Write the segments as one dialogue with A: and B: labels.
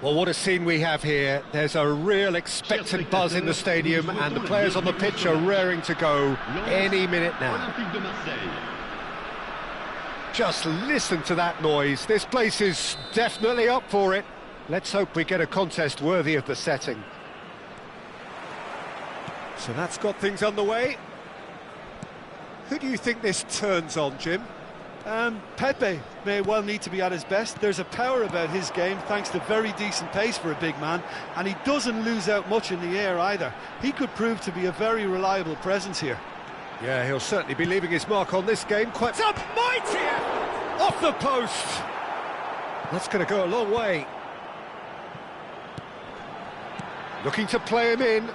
A: Well, what a scene we have here. There's a real expectant buzz in the stadium, and the players on the pitch are raring to go any minute now. Just listen to that noise. This place is definitely up for it. Let's hope we get a contest worthy of the setting. So that's got things underway. Who do you think this turns on, Jim?
B: Pepe may well need to be at his best. There's a power about his game thanks to very decent pace for a big man, and he doesn't lose out much in the air either. He could prove to be a very reliable presence here.
A: Yeah, he'll certainly be leaving his mark on this game. Quite a mighty effort! Off the post! That's going to go a long way. Looking to play him in.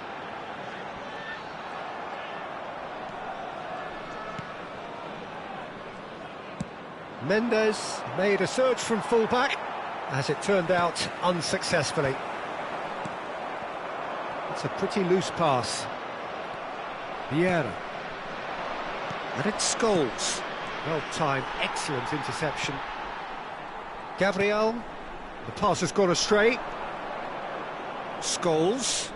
A: Mendes made a search from full-back, as it turned out, unsuccessfully. It's a pretty loose pass. Vieira. And it's Scholes. Well-timed, excellent interception. Gabriel. The pass has gone astray. Scholes.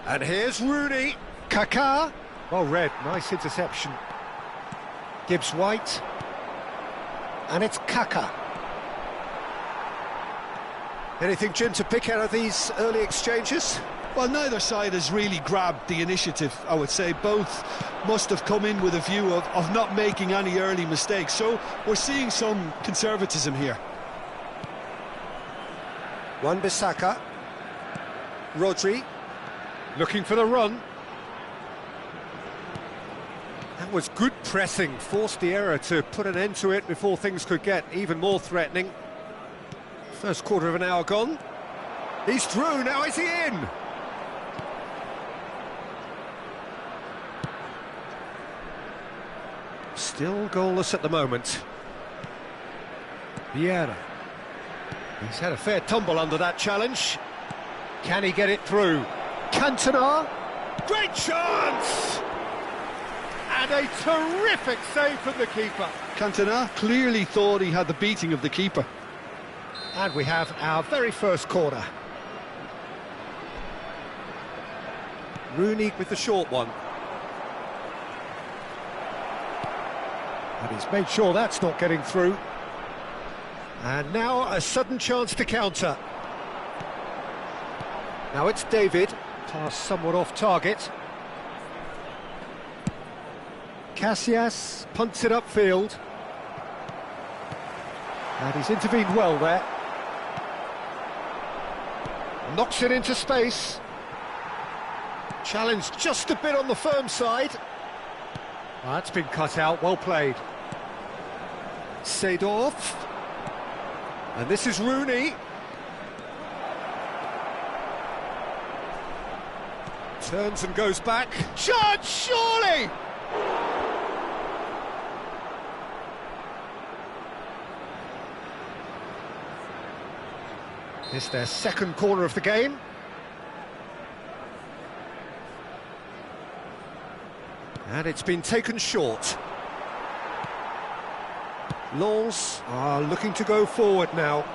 A: And here's Rooney. Kaká. Well read, nice interception. Gibbs-White. And it's Kaká. Anything, Jim, to pick out of these early exchanges?
B: Well, neither side has really grabbed the initiative, I would say. Both must have come in with a view of not making any early mistakes. So we're seeing some conservatism here.
A: Wan-Bissaka. Rodri. Looking for the run. That was good pressing, forced the error to put an end to it before things could get even more threatening. First quarter of an hour gone. He's through, now is he in? Still goalless at the moment. Vieira. He's had a fair tumble under that challenge. Can he get it through? Cantona. Great chance! And a terrific save from the keeper.
B: Cantona clearly thought he had the beating of the keeper.
A: And we have our very first corner. Rooney with the short one. And he's made sure that's not getting through. And now a sudden chance to counter. Now it's David. Pass somewhat off target. Casillas punts it upfield. And he's intervened well there. Knocks it into space. Challenge just a bit on the firm side. Oh, that's been cut out, well played. Seedorf. And this is Rooney. Turns and goes back. Chance, surely! It's their second corner of the game. And it's been taken short. Lens are looking to go forward now.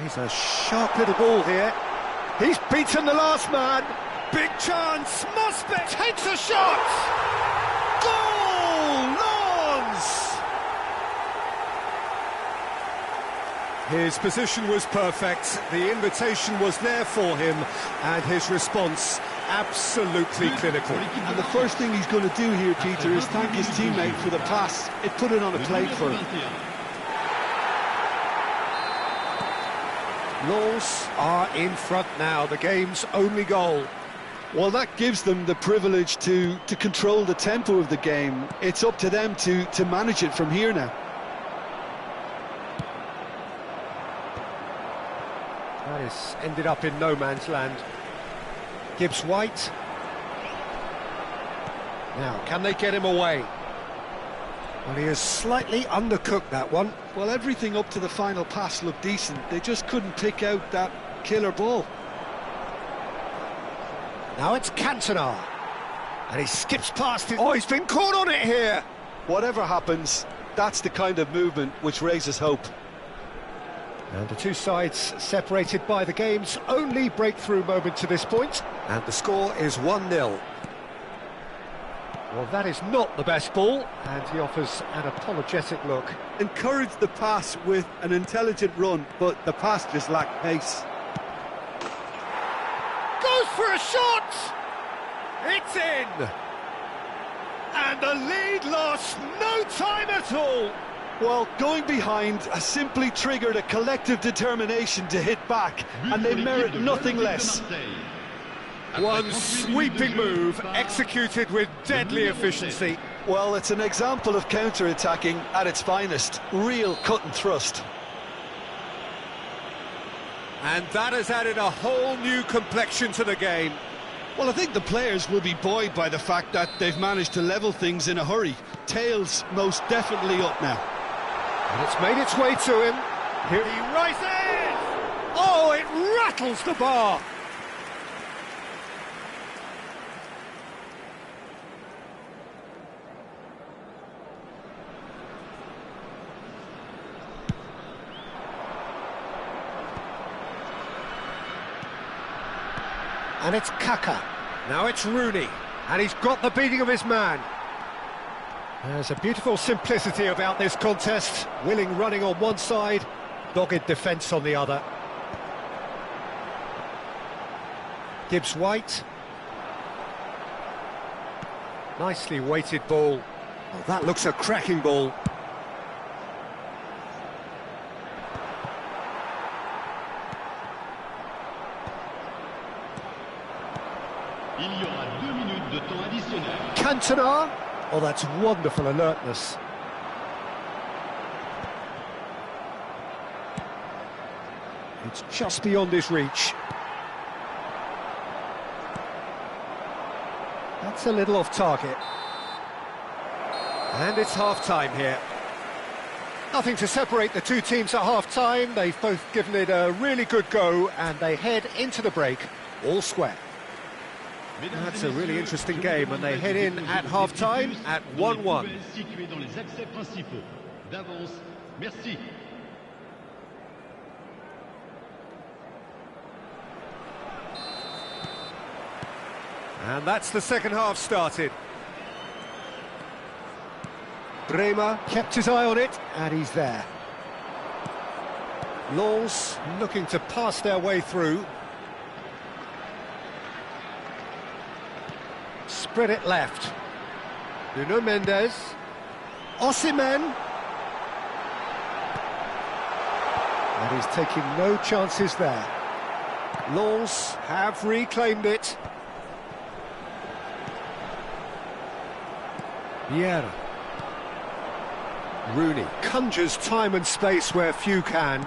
A: He's a sharp little ball here. He's beaten the last man. Big chance, must be. Takes a shot. Goal, Lens! His position was perfect, the invitation was there for him, and his response absolutely clinical.
B: And the first thing he's going to do here, Peter, is thank his teammate for the pass. It put it on a plate for him.
A: Lens are in front now, the game's only goal.
B: Well, that gives them the privilege to control the tempo of the game. It's up to them to manage it from here now.
A: That has ended up in no man's land. Gibbs-White. Now, can they get him away? Well, he has slightly undercooked that one.
B: Well, everything up to the final pass looked decent. They just couldn't pick out that killer ball.
A: Now it's Cantona. And he skips past it. Oh, he's been caught on it here.
B: Whatever happens, that's the kind of movement which raises hope.
A: And the two sides separated by the game's only breakthrough moment to this point. And the score is 1-0. Well, that is not the best ball, and he offers an apologetic look.
B: Encouraged the pass with an intelligent run, but the pass just lacked pace.
A: Goes for a shot! It's in! And the lead lost no time at all!
B: Well, going behind has simply triggered a collective determination to hit back, and they merit nothing less.
A: One sweeping move, executed with deadly efficiency.
B: Well, it's an example of counter-attacking at its finest. Real cut and thrust.
A: And that has added a whole new complexion to the game.
B: Well, I think the players will be buoyed by the fact that they've managed to level things in a hurry. Tails most definitely up now.
A: And it's made its way to him. Here he rises! Oh, it rattles the bar! And it's Kaka. Now it's Rooney. And he's got the beating of his man. There's a beautiful simplicity about this contest. Willing running on one side, dogged defence on the other. Gibbs-White. Nicely weighted ball. Oh, that looks a cracking ball.
C: Il y aura 2 minutes de temps additionnel.
A: Cantona. Oh, that's wonderful alertness. It's just beyond his reach. That's a little off target. And it's half-time here. Nothing to separate the two teams at half-time. They've both given it a really good go, and they head into the break all square. That's a really interesting game, and they head in at half-time at 1-1. And that's the second half started. Bremer kept his eye on it, and he's there. Lens looking to pass their way through. Spread it left. Nuno Mendes. Osimhen. And he's taking no chances there. Lens have reclaimed it. Vieira. Rooney conjures time and space where few can.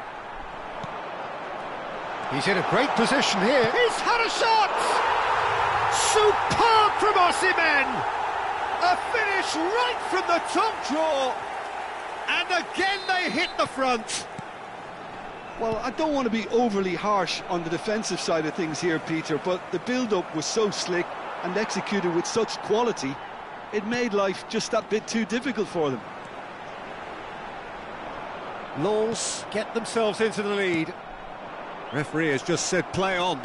A: He's in a great position here. He's had a shot! Superb from Osimhen! A finish right from the top draw! And again they hit the front.
B: Well, I don't want to be overly harsh on the defensive side of things here, Peter, but the build-up was so slick and executed with such quality, it made life just that bit too difficult for them.
A: Lens get themselves into the lead. Referee has just said play on.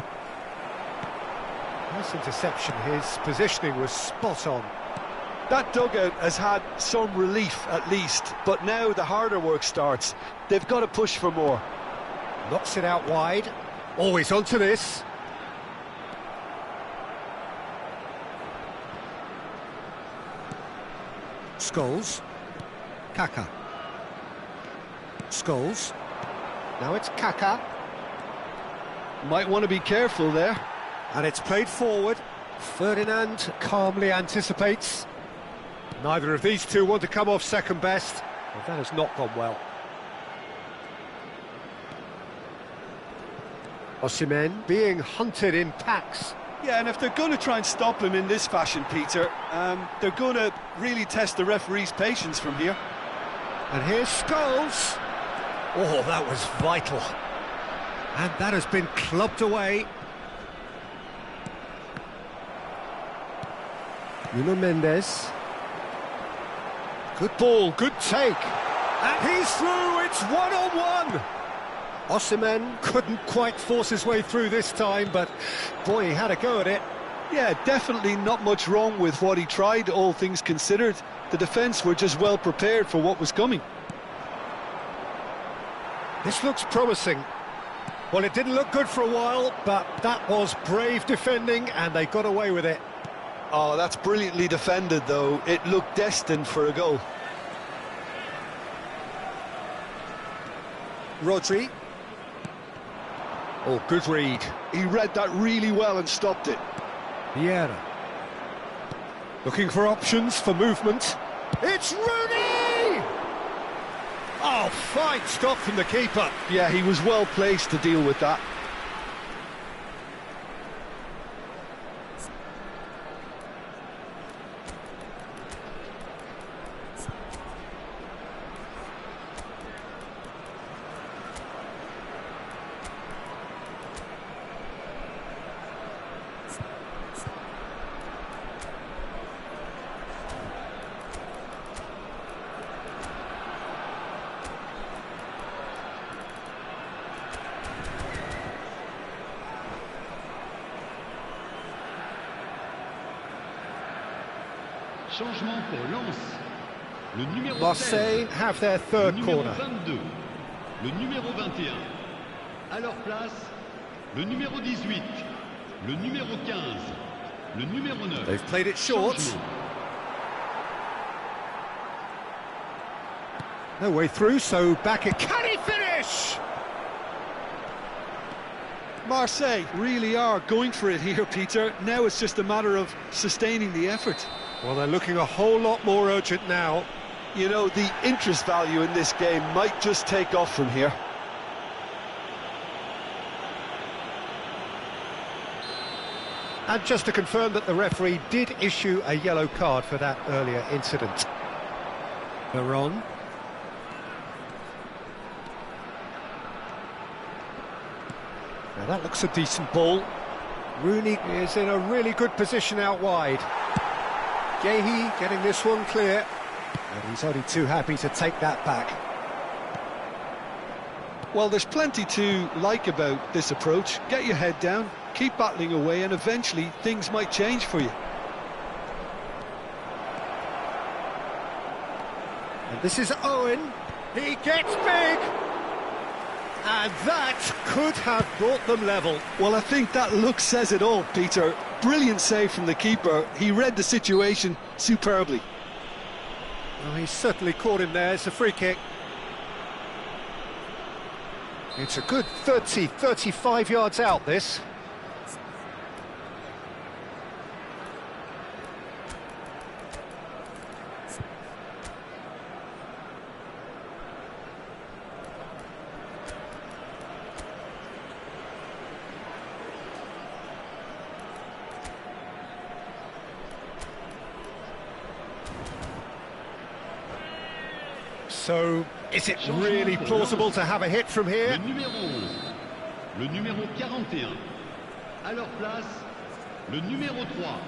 A: Nice interception, his positioning was spot on.
B: That dugout has had some relief at least, but now the harder work starts. They've got to push for more.
A: Knocks it out wide. Always onto this. Scholes. Kaka. Scholes. Now it's Kaka.
B: Might want to be careful there.
A: And it's played forward. Ferdinand calmly anticipates. Neither of these two want to come off second best. Well, that has not gone well. Osimhen being hunted in packs.
B: Yeah, and if they're going to try and stop him in this fashion, Peter, they're going to really test the referee's patience from here.
A: And here's Scholes. Oh, that was vital. And that has been clubbed away. Nuno Mendes. Good ball, good take. And he's through, it's one-on-one. Osimhen couldn't quite force his way through this time, but boy, he had a go at it.
B: Yeah, definitely not much wrong with what he tried, all things considered. The defence were just well prepared for what was coming.
A: This looks promising. Well, it didn't look good for a while, but that was brave defending, and they got away with it.
B: Oh, that's brilliantly defended, though. It looked destined for a goal.
A: Rodri. Oh, good read.
B: He read that really well and stopped it.
A: Vieira. Looking for options for movement. It's Rooney! Oh, fine stop from the keeper.
B: Yeah, he was well placed to deal with that.
C: Changement pour Lens. Le numéro
A: Marseille
C: 16,
A: have their third
C: le numéro
A: corner.
C: 22, le numéro 21. À leur place, le numéro 18, le numéro 15, le numéro 9.
A: They've played it short.
C: Changement.
A: No way through, so back it. Can he finish?
B: Marseille really are going for it here, Peter. Now it's just a matter of sustaining the effort.
A: Well, they're looking a whole lot more urgent now.
B: You know, the interest value in this game might just take off from here.
A: And just to confirm that the referee did issue a yellow card for that earlier incident. Veron. Now that looks a decent ball. Rooney is in a really good position out wide. Guéhi getting this one clear. And he's only too happy to take that back.
B: Well, there's plenty to like about this approach. Get your head down, keep battling away, and eventually things might change for you.
A: And this is Owen. He gets big. And that could have brought them level.
B: Well, I think that look says it all, Peter. Brilliant save from the keeper. He read the situation superbly.
A: Well, he's certainly caught him there. It's a free kick. It's a good 30, 35 yards out, this. So, is it really plausible to have a hit from here?
C: Le numéro 11, le numéro 41. À leur place, le numéro 3,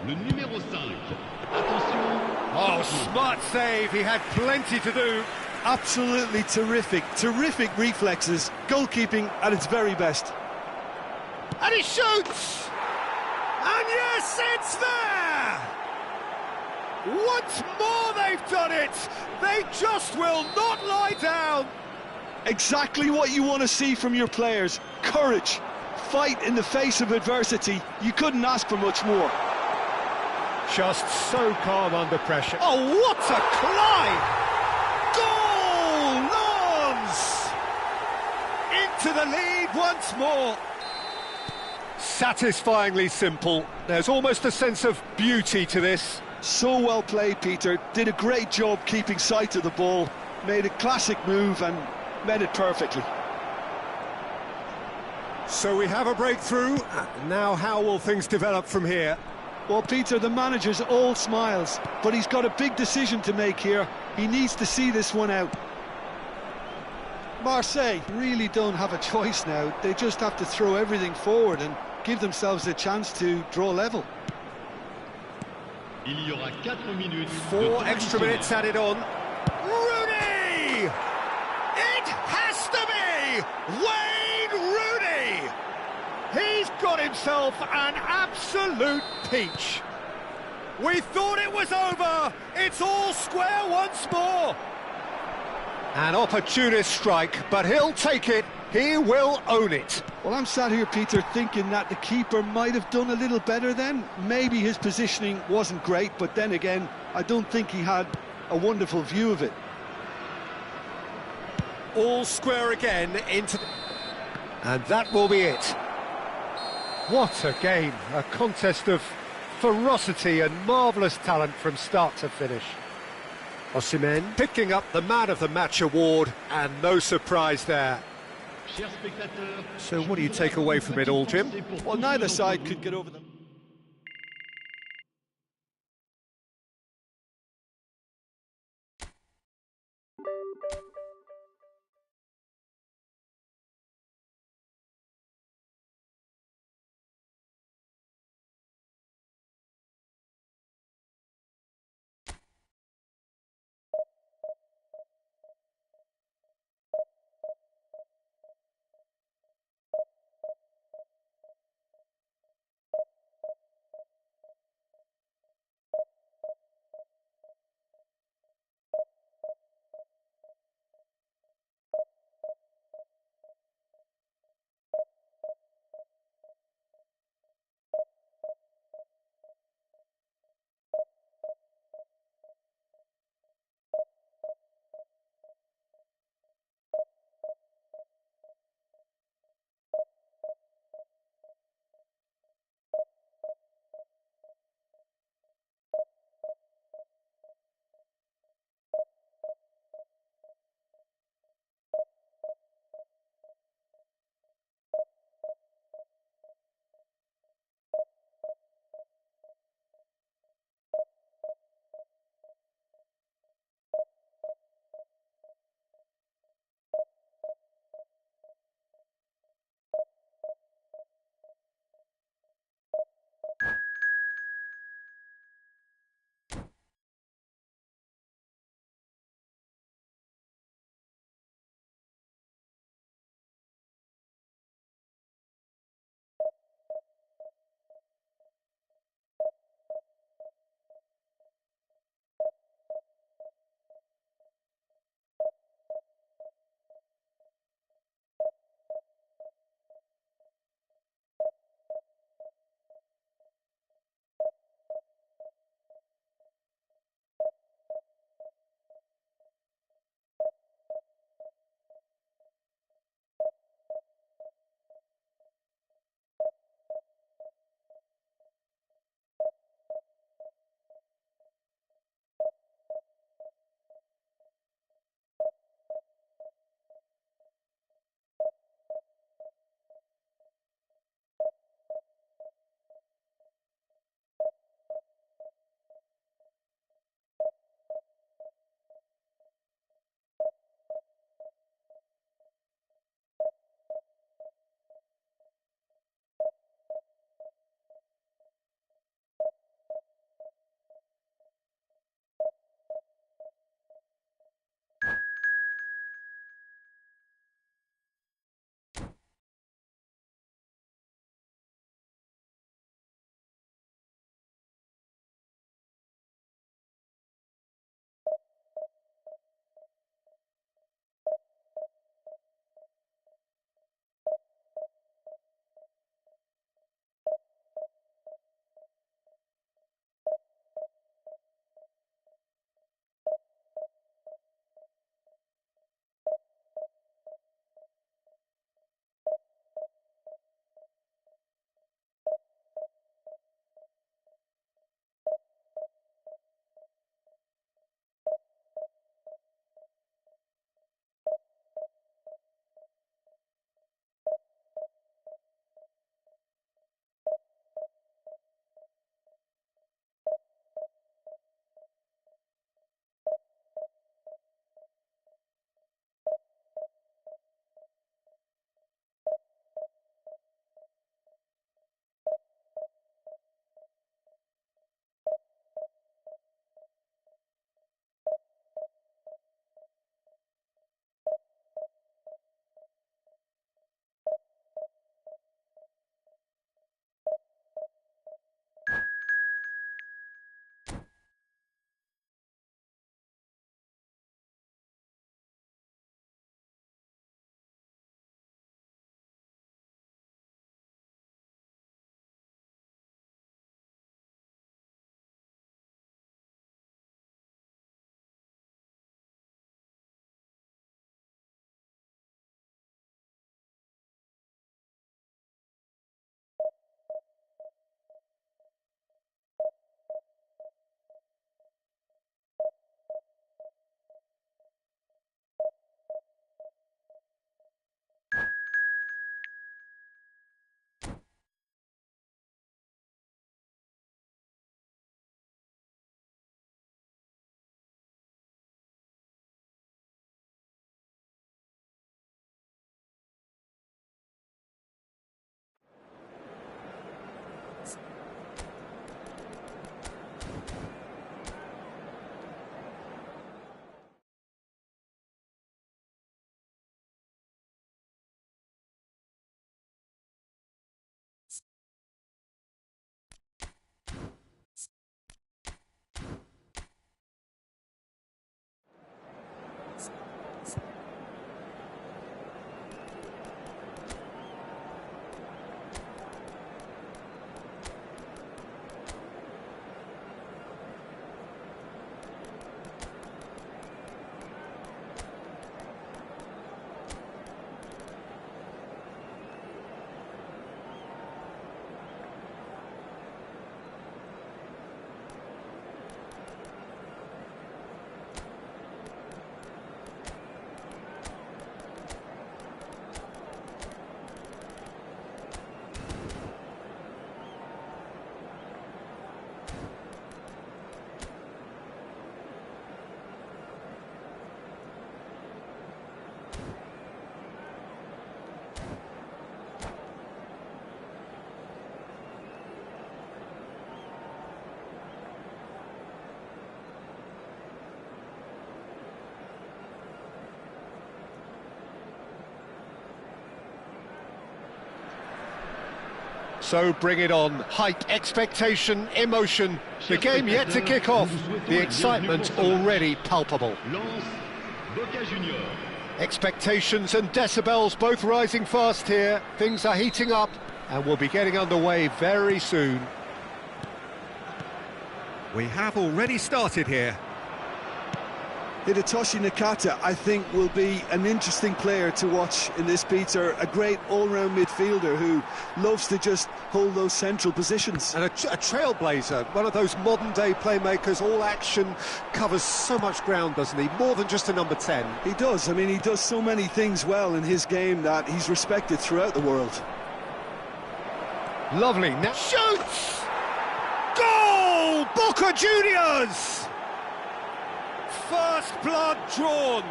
C: le numéro 5. Attention.
A: Oh, smart save. He had plenty to do.
B: Absolutely terrific. Terrific reflexes. Goalkeeping at its very best.
A: And he shoots! And yes, it's there! Once more they've done it! They just will not lie down!
B: Exactly what you want to see from your players. Courage. Fight in the face of adversity. You couldn't ask for much more.
A: Just so calm under pressure. Oh, what a climb! Goal! Lens! Into the lead once more. Satisfyingly simple. There's almost a sense of beauty to this.
B: So well played, Peter. Did a great job keeping sight of the ball. Made a classic move and met it perfectly.
A: So we have a breakthrough. Now how will things develop from here?
B: Well, Peter, the manager's all smiles, but he's got a big decision to make here. He needs to see this one out. Marseille really don't have a choice now. They just have to throw everything forward and give themselves a chance to draw level.
C: Il y aura 4 minutes.
A: 4 extra minutes added on. Rooney! It has to be! Wayne Rooney! He's got himself an absolute peach. We thought it was over. It's all square once more. An opportunist strike, but he'll take it. He will own it.
B: Well, I'm sat here, Peter, thinking that the keeper might have done a little better then. Maybe his positioning wasn't great, but then again, I don't think he had a wonderful view of it.
A: All square again into... And that will be it. What a game. A contest of ferocity and marvellous talent from start to finish. Osimhen picking up the Man of the Match award, and no surprise there. So what do you take away from it all, Jim?
B: Well, neither side could get over them.
A: So bring it on. Hype, expectation, emotion. The game yet to kick off. The excitement already palpable.
C: Lens, Boca Juniors.
A: Expectations and decibels both rising fast here. Things are heating up and we'll be getting underway very soon. We have already started here.
B: Hidetoshi Nakata, I think, will be an interesting player to watch in this Peter. A great all-round midfielder who loves to just hold those central positions.
A: And a trailblazer, one of those modern-day playmakers, all action, covers so much ground, doesn't he? More than just a number 10.
B: He does. I mean, he does so many things well in his game that he's respected throughout the world.
A: Lovely. Now shoots! Goal! Boca Juniors! First blood drawn.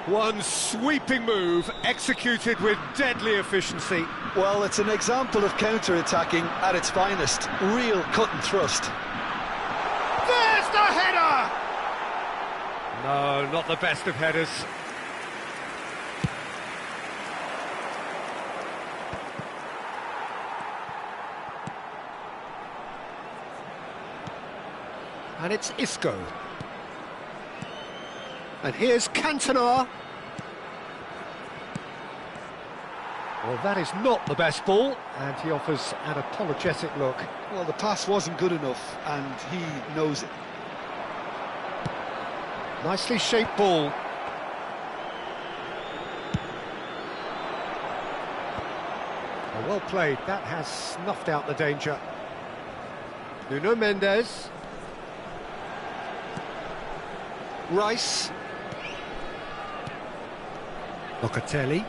A: One sweeping move executed with deadly efficiency.
B: Well, it's an example of counter-attacking at its finest. Real cut and thrust.
A: There's the header! No, not the best of headers. And it's Isco. And here's Cantona. Well, that is not the best ball, and he offers an apologetic look.
B: Well, the pass wasn't good enough, and he knows it.
A: Nicely shaped ball. Well played, that has snuffed out the danger. Nuno Mendes. Rice. Locatelli.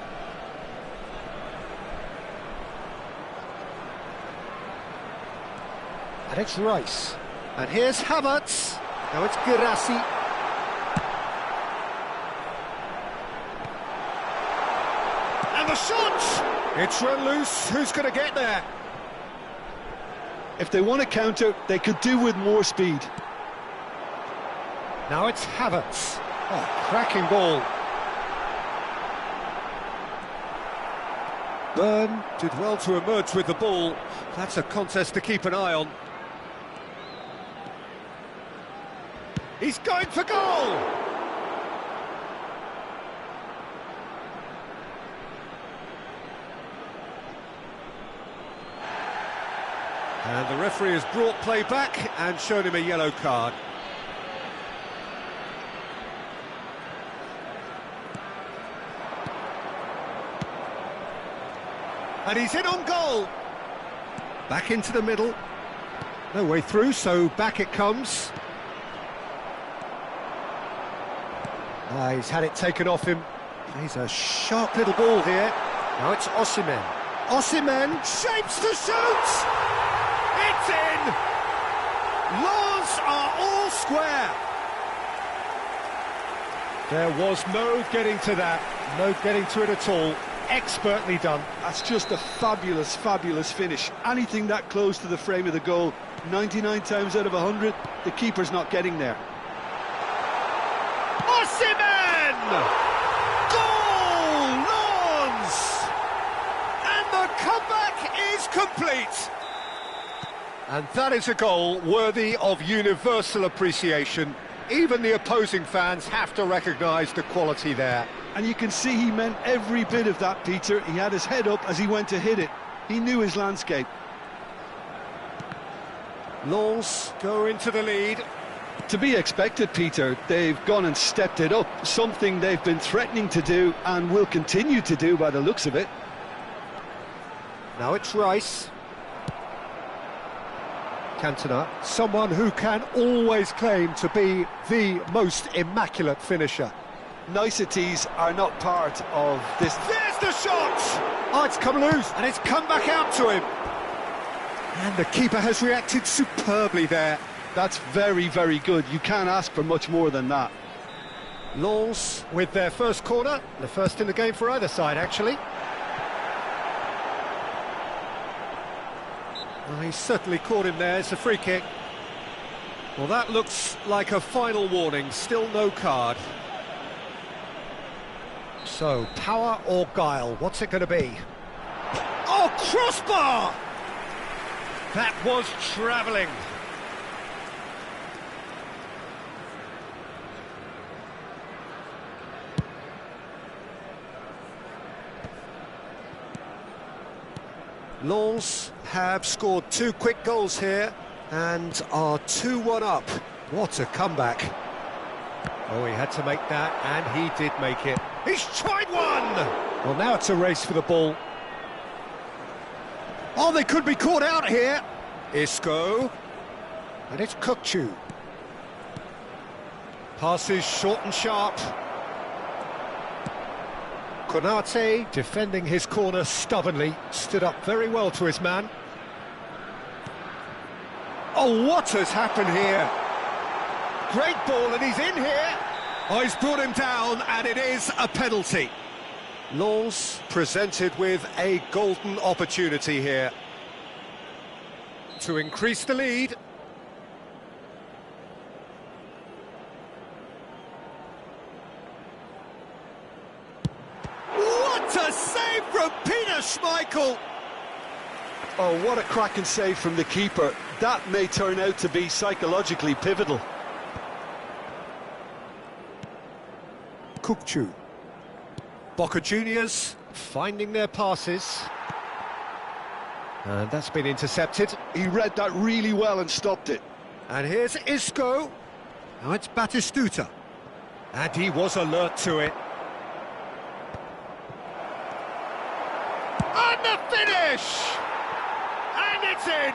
A: And it's Rice. And here's Havertz. Now it's Guirassy. And the shot! It's run loose. Who's going to get there?
B: If they want to counter, they could do with more speed.
A: Now it's Havertz. Oh, cracking ball. Byrne did well to emerge with the ball. That's a contest to keep an eye on. He's going for goal! And the referee has brought play back and shown him a yellow card. And he's in on goal. Back into the middle. No way through, so back it comes. He's had it taken off him. He's a sharp little ball here. Now it's Osimhen. Osimhen shapes to shoot! It's in! Lens are all square. There was no getting to that. No getting to it at all. Expertly done.
B: That's just a fabulous, fabulous finish. Anything that close to the frame of the goal, 99 times out of 100, the keeper's not getting there.
A: Osimhen! Goal! Lens! And the comeback is complete. And that is a goal worthy of universal appreciation. Even the opposing fans have to recognise the quality there.
B: And you can see he meant every bit of that, Peter. He had his head up as he went to hit it. He knew his landscape.
A: Lens go into the lead.
B: To be expected, Peter. They've gone and stepped it up. Something they've been threatening to do and will continue to do by the looks of it.
A: Now it's Rice. Cantona, someone who can always claim to be the most immaculate finisher.
B: Niceties are not part of this.
A: There's the shot! Oh, it's come loose, and it's come back out to him. And the keeper has reacted superbly there.
B: That's very, very good. You can't ask for much more than that.
A: Lens with their first corner, the first in the game for either side, actually. Well, he certainly caught him there. It's a free kick. Well, that looks like a final warning. Still no card. So, power or guile? What's it going to be? Oh, crossbar! That was travelling. Lens have scored 2 quick goals here and are 2-1 up. What a comeback. Oh, he had to make that, and he did make it. He's tried one! Well, now it's a race for the ball. Oh, they could be caught out here. Isco. And it's Kukçu. Passes short and sharp. Konate, defending his corner stubbornly, stood up very well to his man. Oh, what has happened here? Great ball, and he's in here. Oh, he's brought him down, and it is a penalty. Lens presented with a golden opportunity here to increase the lead. What a save from Peter Schmeichel!
B: Oh, what a cracking save from the keeper. That may turn out to be psychologically pivotal.
A: Kukçu. Boca Juniors finding their passes. And that's been intercepted.
B: He read that really well and stopped it.
A: And here's Isco. Now it's Batistuta. And he was alert to it. And the finish! And it's in!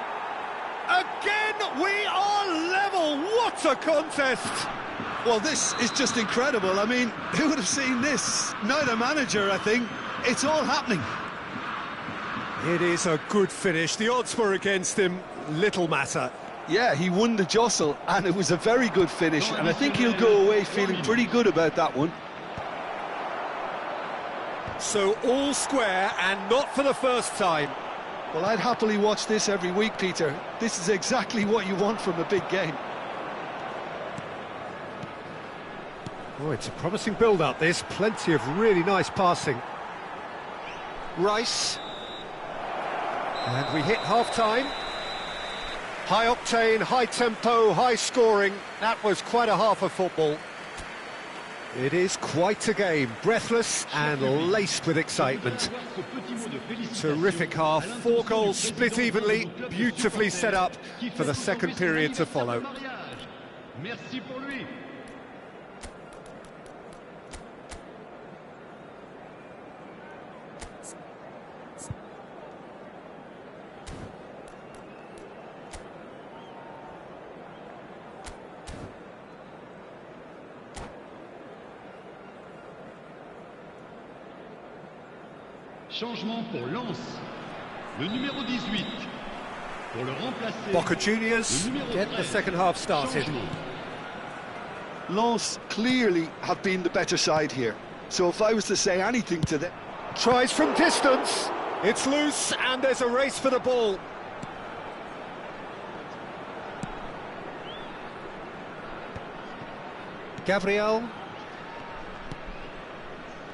A: Again, we are level! What a contest!
B: Well, this is just incredible. I mean, who would have seen this? Neither manager, I think. It's all happening.
A: It is a good finish. The odds were against him. Little matter.
B: Yeah, he won the jostle, and it was a very good finish, and I think he'll go away feeling pretty good about that one.
A: So all square, and not for the first time.
B: Well, I'd happily watch this every week, Peter. This is exactly what you want from a big game.
A: Oh, it's a promising build-up, this. Plenty of really nice passing. Rice. And we hit half-time. High octane, high tempo, high scoring. That was quite a half of football. It is quite a game, breathless and laced with excitement. Terrific half, 4 goals split evenly, beautifully set up for the second period to follow.
C: Merci pour lui. Changement pour Lens. Le numéro 18. Pour le remplacer.
A: Boca Juniors get the second half started.
B: Lens clearly have been the better side here. So if I was to say anything to them...
A: Tries from distance. It's loose and there's a race for the ball. Gabriel.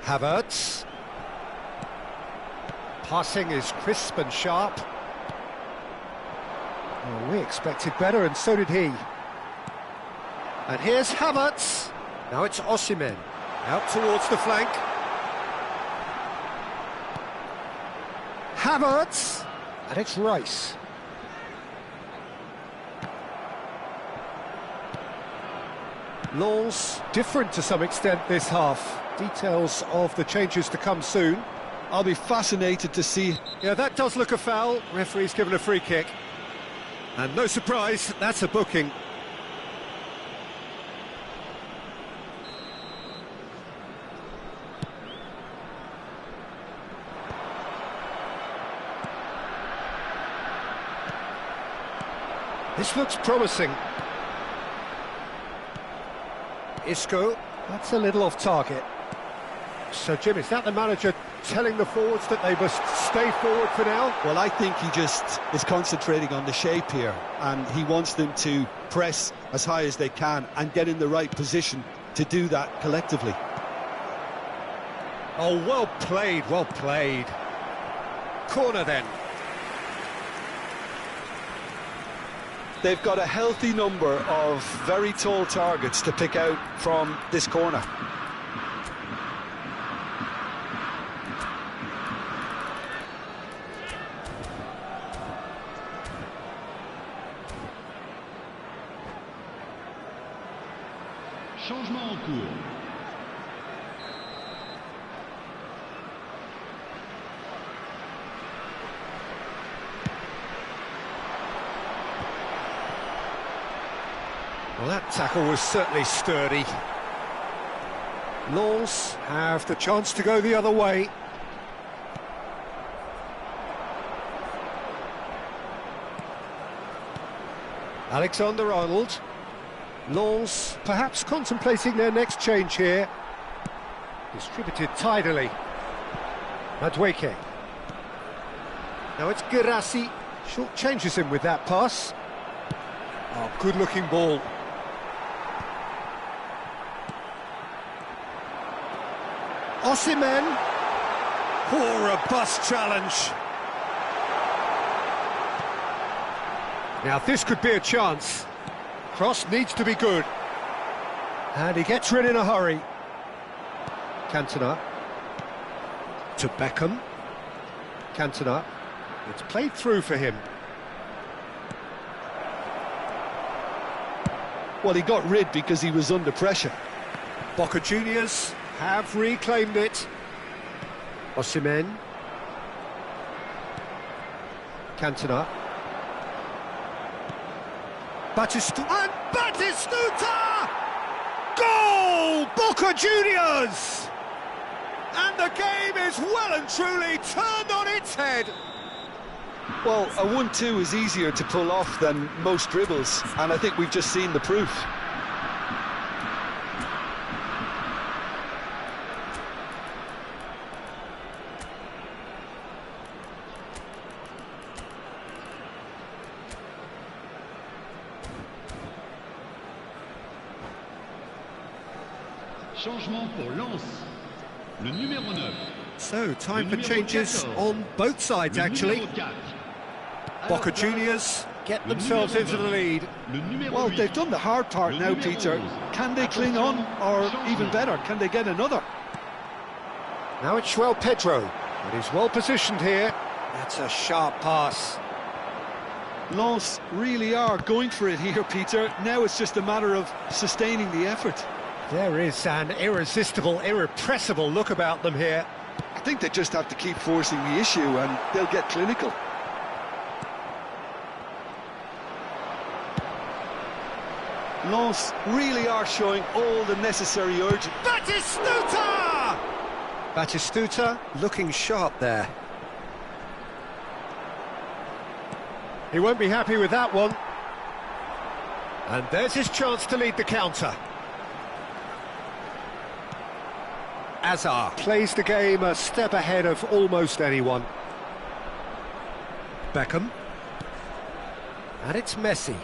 A: Havertz. Passing is crisp and sharp. Well, we expected better, and so did he. And here's Havertz. Now it's Osimhen. Out towards the flank. Havertz. And it's Rice. Lens different to some extent this half. Details of the changes to come soon.
B: I'll be fascinated to see...
A: Yeah, that does look a foul. Referee's given a free kick. And no surprise, that's a booking. This looks promising. Isco, that's a little off target. So, Jim, is that the manager telling the forwards that they must stay forward for now?
B: Well, I think he just is concentrating on the shape here, and he wants them to press as high as they can and get in the right position to do that collectively.
A: Oh, well played, well played. corner then.
B: They've got a healthy number of very tall targets to pick out from this corner.
C: Changement en cours.
A: Well, that tackle was certainly sturdy. Lens have the chance to go the other way. Alexander-Arnold. Lens perhaps contemplating their next change here. Distributed tidily. Madueke. Now it's Guirassy. Short changes him with that pass. Oh, good-looking ball. Osimhen. Oh, robust challenge. Now this could be a chance. Cross needs to be good. And he gets rid in a hurry. Cantona. To Beckham. Cantona. It's played through for him.
B: Well, he got rid because he was under pressure.
A: Boca Juniors have reclaimed it. Osimhen. Cantona. Batistuta. And Batistuta! Goal! Boca Juniors! And the game is well and truly turned on its head.
B: Well, a 1-2 is easier to pull off than most dribbles, and I think we've just seen the proof.
C: Changement pour Lens. Le numéro 9.
A: So, time for changes on both sides, actually. Boca Juniors get themselves into the lead.
B: Well, they've done the hard part now, Peter. Can they cling on, or even better, can they get another?
A: Now it's João Pedro, but he's well positioned here. That's a sharp pass.
B: Lens really are going for it here, Peter. Now it's just a matter of sustaining the effort.
A: There is an irresistible, irrepressible look about them here.
B: I think they just have to keep forcing the issue and they'll get clinical. Lens really are showing all the necessary urgency.
A: Batistuta! Batistuta looking sharp there. He won't be happy with that one. And there's his chance to lead the counter. Azar plays the game a step ahead of almost anyone. Beckham. And it's Messi.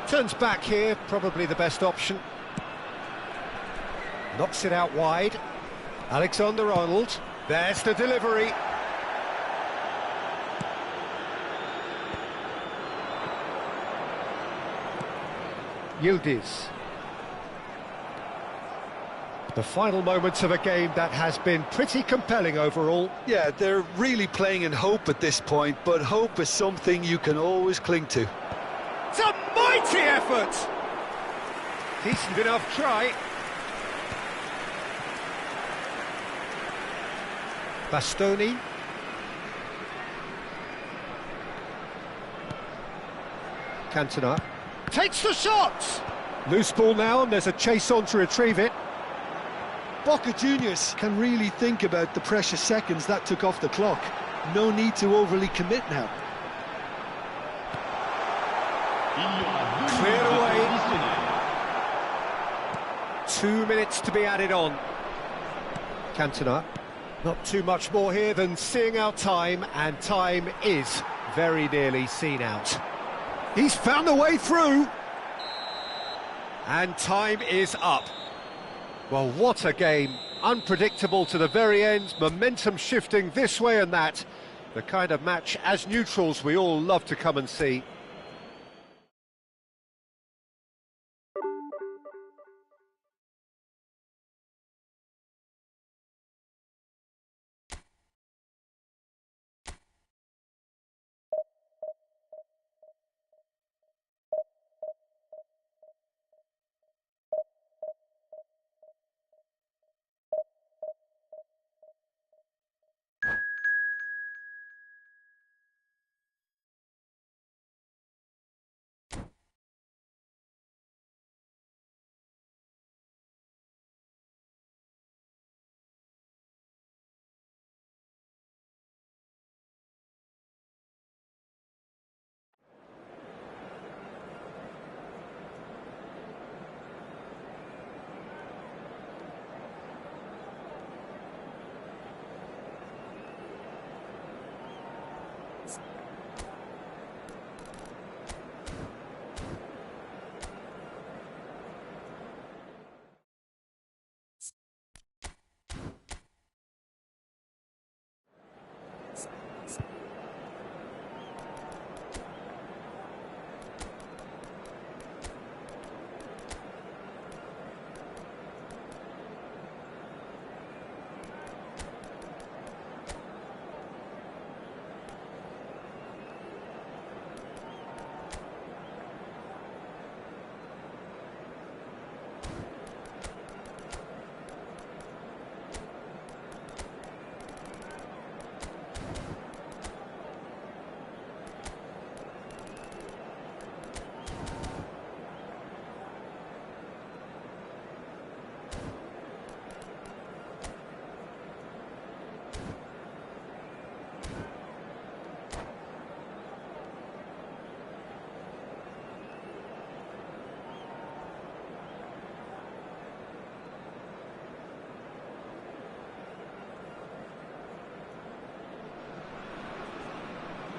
A: Turns back here, probably the best option. Knocks it out wide. Alexander-Arnold. There's the delivery. Yildiz. The final moments of a game that has been pretty compelling overall.
B: Yeah, they're really playing in hope at this point, but hope is something you can always cling to.
A: It's a mighty effort! Decent enough try. Bastoni. Cantona. Takes the shot! Loose ball now, and there's a chase on to retrieve it.
B: Boca Juniors can really think about the precious seconds that took off the clock. No need to overly commit now.
A: Cleared away. 2 minutes to be added on. Cantona. Not too much more here than seeing out time, and time is very nearly seen out. He's found a way through. And time is up. Well, what a game. Unpredictable to the very end, momentum shifting this way and that. The kind of match, as neutrals, we all love to come and see.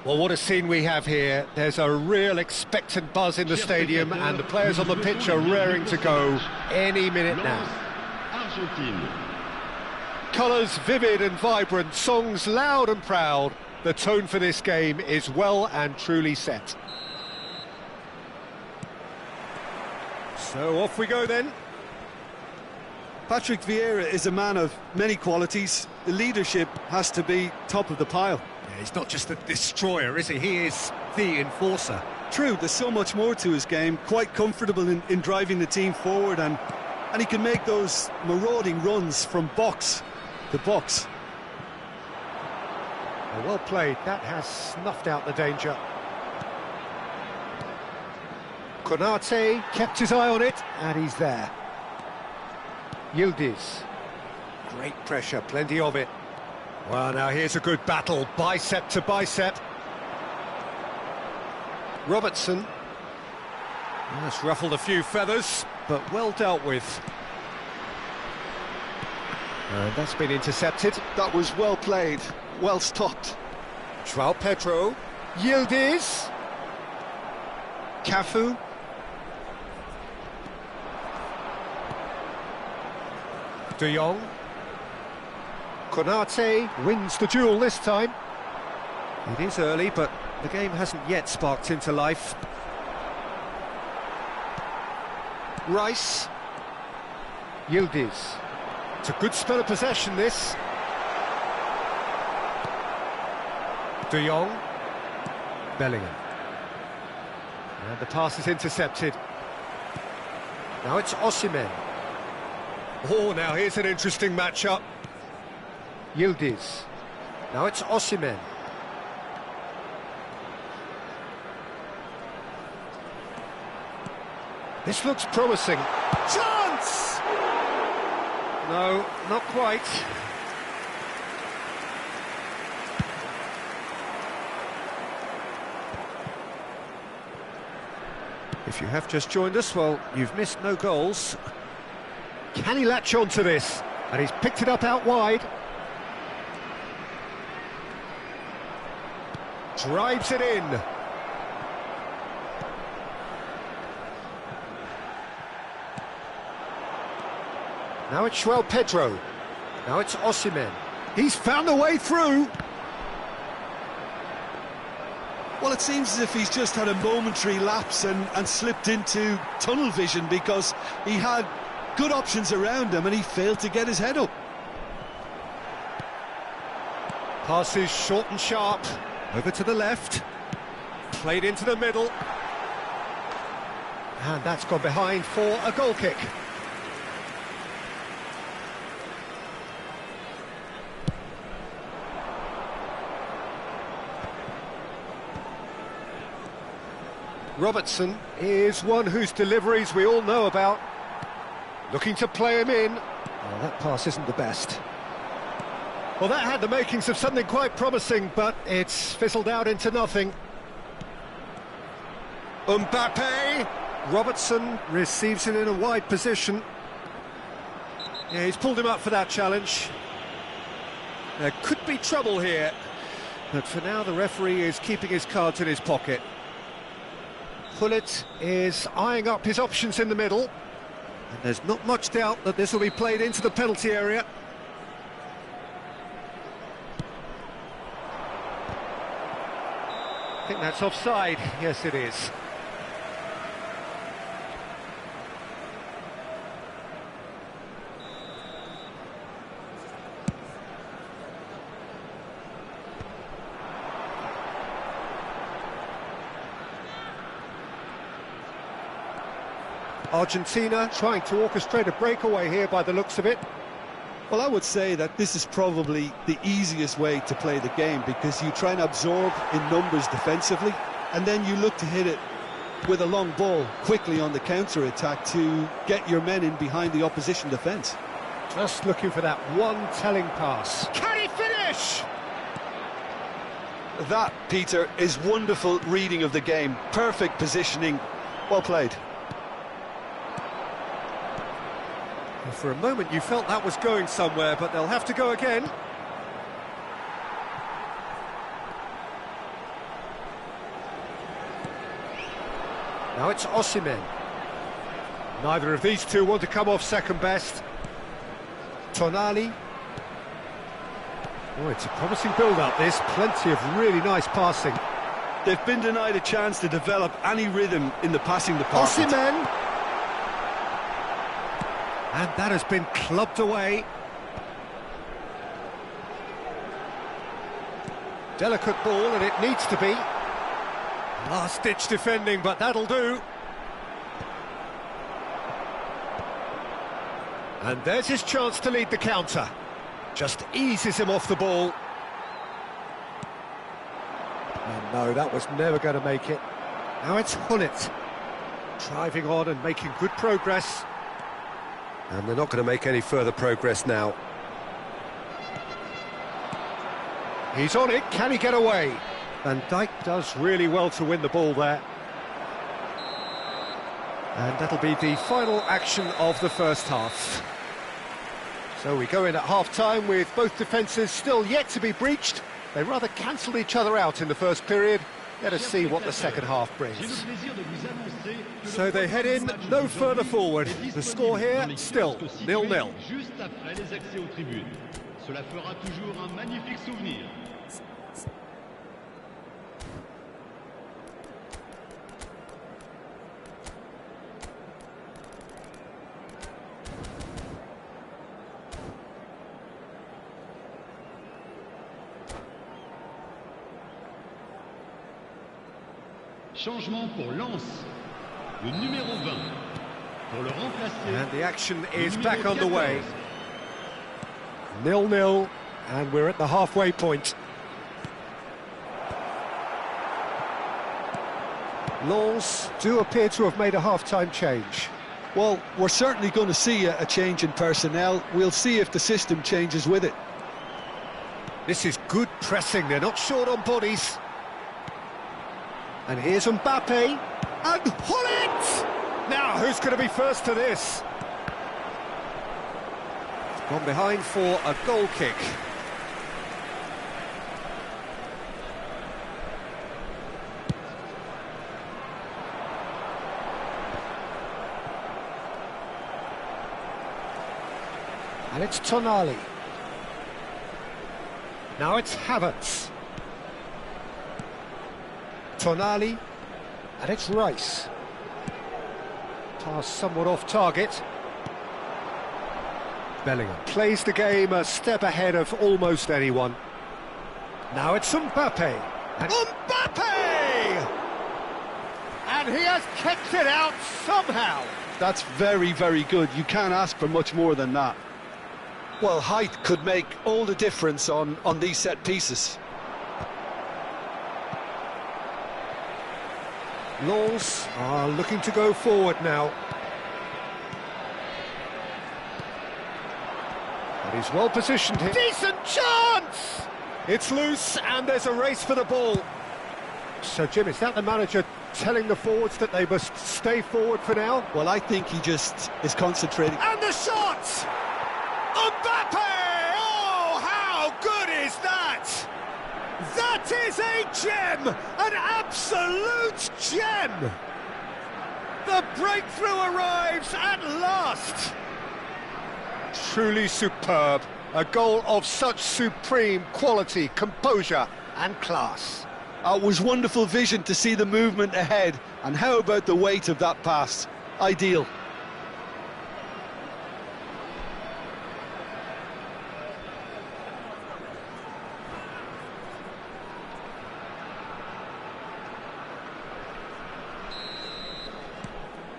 A: Well, what a scene we have here. There's a real expectant buzz in the stadium and the players on the pitch are raring to go any minute now. Colours vivid and vibrant, songs loud and proud. The tone for this game is well and truly set. So off we go then.
B: Patrick Vieira is a man of many qualities. The leadership has to be top of the pile.
A: Yeah, he's not just a destroyer, is he? He is the enforcer.
B: True, there's so much more to his game. Quite comfortable in driving the team forward, and he can make those marauding runs from box to box.
A: Well played. That has snuffed out the danger. Konate kept his eye on it, and he's there. Yildiz. Great pressure, plenty of it. Well, now here's a good battle, bicep to bicep. Robertson. That's ruffled a few feathers, but well dealt with. And that's been intercepted.
B: That was well played, well stopped.
A: João Pedro. Yildiz. Cafu. De Jong. Konate wins the duel this time. It is early, but the game hasn't yet sparked into life. Rice. Yildiz. It's a good spell of possession, this. De Jong. Bellingham. And the pass is intercepted. Now it's Osimhen. Oh, now here's an interesting matchup. Yildiz. Now it's Osimhen. This looks promising. Chance! No, not quite. If you have just joined us, well, you've missed no goals. Can he latch on to this? And he's picked it up out wide. Drives it in. Now it's João Pedro. Now it's Osimhen. He's found a way through.
B: Well, it seems as if he's just had a momentary lapse and slipped into tunnel vision, because he had good options around him and he failed to get his head up.
A: Passes short and sharp. Over to the left. Played into the middle. And that's gone behind for a goal kick. Robertson is one whose deliveries we all know about. Looking to play him in. Oh, that pass isn't the best. Well, that had the makings of something quite promising, but it's fizzled out into nothing. Mbappe! Robertson receives it in a wide position. Yeah, he's pulled him up for that challenge. There could be trouble here, but for now the referee is keeping his cards in his pocket. Gullit is eyeing up his options in the middle, and there's not much doubt that this will be played into the penalty area. I think that's offside. Yes, it is. Argentina trying to orchestrate a breakaway here by the looks of it.
B: Well, I would say that this is probably the easiest way to play the game, because you try and absorb in numbers defensively, and then you look to hit it with a long ball quickly on the counter-attack to get your men in behind the opposition defence.
A: Just looking for that one telling pass. Can he finish?
B: That, Peter, is wonderful reading of the game. Perfect positioning. Well played.
A: For a moment you felt that was going somewhere, but they'll have to go again. Now it's Osimhen. Neither of these two want to come off second best. Tonali. Oh, it's a promising build-up, this. Plenty of really nice passing.
B: They've been denied a chance to develop any rhythm in the passing department.
A: Osimhen! And that has been clubbed away. Delicate ball, and it needs to be. Last-ditch defending, but that'll do. And there's his chance to lead the counter. Just eases him off the ball. And no, that was never going to make it. Now it's Gullit. Driving on and making good progress. And they're not going to make any further progress now. He's on it, can he get away? Van Dijk does really well to win the ball there. And that'll be the final action of the first half. So we go in at half-time with both defences still yet to be breached. They rather cancelled each other out in the first period. Let us see what the second half brings. So they head in no further forward. The score here, still 0-0.
C: Juste après les accès aux tribunes. Cela fera toujours un magnifique souvenir. Changement pour Lens, le numéro 20, pour le remplacer.
A: And the action is back on the way. 0-0, and we're at the halfway point. Lens do appear to have made a half-time change.
B: Well, we're certainly going to see a change in personnel. We'll see if the system changes with it.
A: This is good pressing, they're not short on bodies. And here's Mbappe, and Gullit! Now, who's going to be first to this? Gone behind for a goal kick. And it's Tonali. Now it's Havertz. Tonali. And it's Rice. Pass somewhat off target. Bellingham plays the game a step ahead of almost anyone. Now it's Mbappe. And Mbappe! And he has kept it out somehow.
B: That's very, very good. You can't ask for much more than that. Well, height could make all the difference on these set pieces.
A: Lens are looking to go forward now. But he's well positioned here. Decent chance! It's loose and there's a race for the ball. So, Jim, is that the manager telling the forwards that they must stay forward for now?
B: Well, I think he just is concentrating.
A: And the shot! Mbappe! Oh, how good is that? That is a gem! An absolute gem! The breakthrough arrives at last! Truly superb. A goal of such supreme quality, composure and class.
B: It was wonderful vision to see the movement ahead. And how about the weight of that pass? Ideal.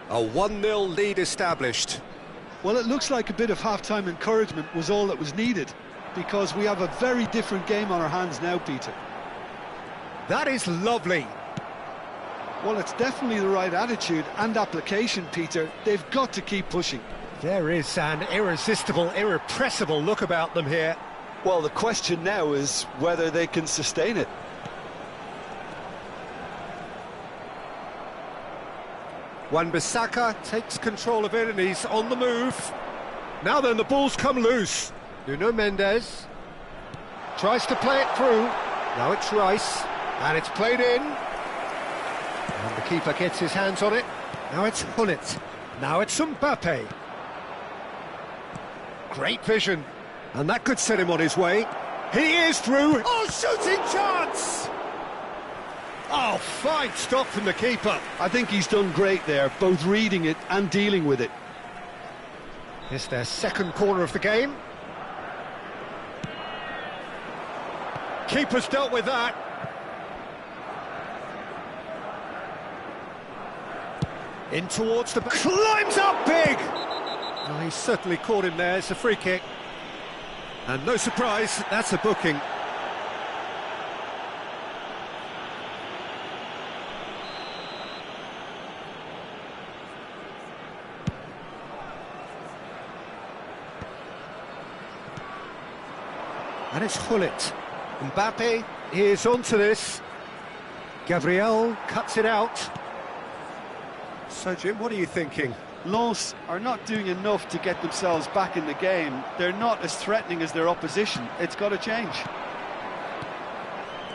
A: A 1-0 lead established.
B: Well, it looks like a bit of half-time encouragement was all that was needed, because we have a very different game on our hands now, Peter.
A: That is lovely.
B: Well, it's definitely the right attitude and application, Peter. They've got to keep pushing.
A: There is an irresistible, irrepressible look about them here.
B: Well, the question now is whether they can sustain it.
A: Wan-Bissaka takes control of it and he's on the move. Now then, the ball's come loose. Nuno Mendes tries to play it through. Now it's Rice, and it's played in. And the keeper gets his hands on it. Now it's Gullit. Now it's Mbappe. Great vision, and that could set him on his way. He is through. Oh, shooting chance! Oh, fine stop from the keeper.
B: I think he's done great there, both reading it and dealing with it.
A: It's their second corner of the game. Keeper's dealt with that. In towards the... Climbs up big! Oh, he's certainly caught him there. It's a free kick. And no surprise, that's a booking. And it's Gullit. Mbappe is onto this. Gabriel cuts it out. So, Jim, what are you thinking?
B: Lens are not doing enough to get themselves back in the game. They're not as threatening as their opposition. It's got to change.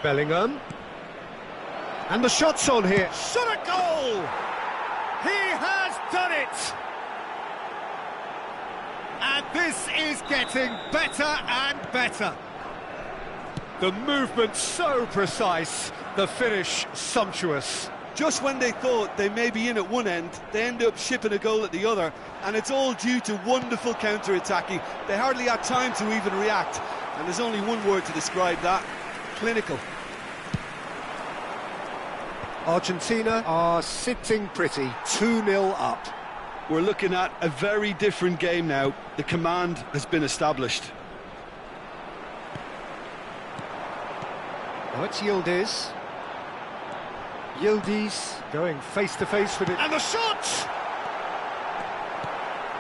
A: Bellingham. And the shot's on here. Shot a goal! He has done it! And this is getting better and better. The movement so precise, the finish sumptuous.
B: Just when they thought they may be in at one end, they end up shipping a goal at the other, and it's all due to wonderful counter-attacking. They hardly had time to even react, and there's only one word to describe that: clinical.
A: Argentina are sitting pretty, 2-0 up.
B: We're looking at a very different game now. The command has been established.
A: Now it's Yildiz. Yildiz going face-to-face with it. And the shot!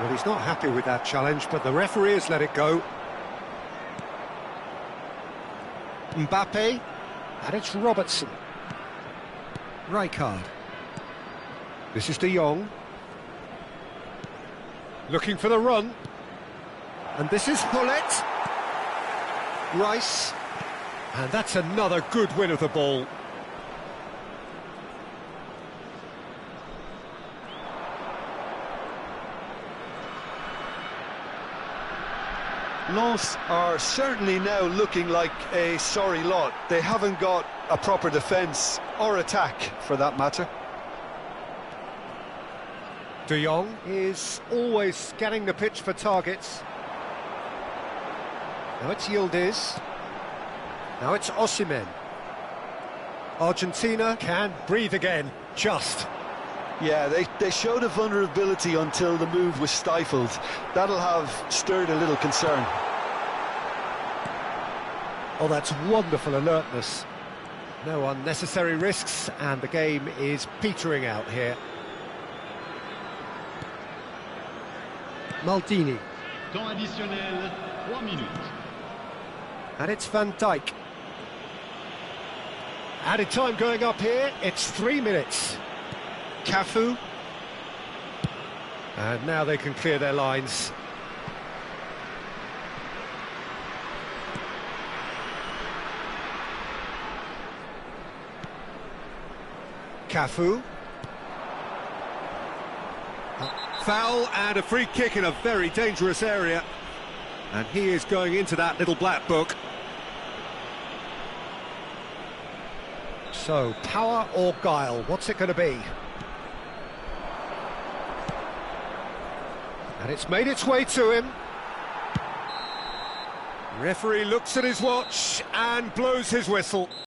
A: Well, he's not happy with that challenge, but the referee has let it go. Mbappe. And it's Robertson. Rijkaard. This is De Jong. Looking for the run. And this is Gullit. Rice. And that's another good win of the ball.
B: Lens are certainly now looking like a sorry lot. They haven't got a proper defence or attack, for that matter.
A: De Jong is always scanning the pitch for targets. Now it's Yildiz. Now it's Osimhen. Argentina can breathe again, just.
B: Yeah, they showed a vulnerability until the move was stifled. That'll have stirred a little concern.
A: Oh, that's wonderful alertness. No unnecessary risks, and the game is petering out here. Maldini.
C: Temps additionnel, 3 minutes.
A: And it's Van Dijk. Added time going up here, it's 3 minutes. Cafu. And now they can clear their lines. Cafu. Foul and a free kick in a very dangerous area. And he is going into that little black book. So, power or guile, what's it going to be? And it's made its way to him. Referee looks at his watch and blows his whistle.